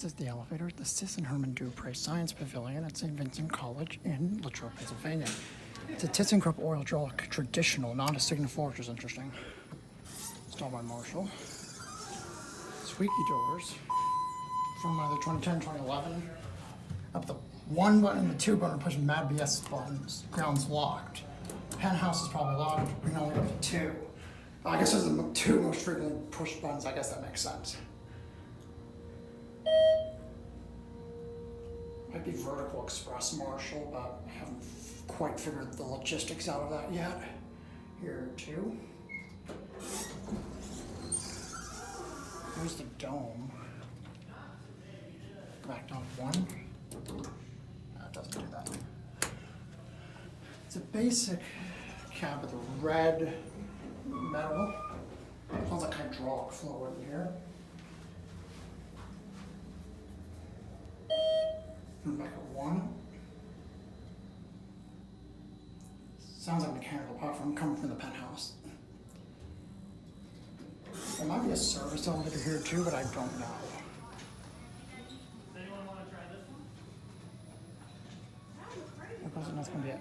This is the elevator at the Herman Dupré Science Pavilion at St. Vincent College in Latrobe, Pennsylvania. It's a thyssenkrupp Oildraulic traditional, not a Signifort, which is interesting. Installed by Marshall. Squeaky doors from either 2010, 2011. Up the 1 button and the 2 button, push Mad BS buttons. Ground's locked. Penthouse is probably locked. We can only have 2. I guess those are the 2 most frequently pushed buttons. I guess that makes sense. Might be vertical express Marshall, but I haven't quite figured the logistics out of that yet. Here are 2. Here's the dome. Go back down to 1. No, it doesn't do that. It's a basic cab with a red metal. Sounds like hydraulic fluid in here. And back at 1. Sounds like mechanical power coming from the penthouse. There might be a service elevator here too, but I don't know. Anyone want to try this one? That's gonna be it.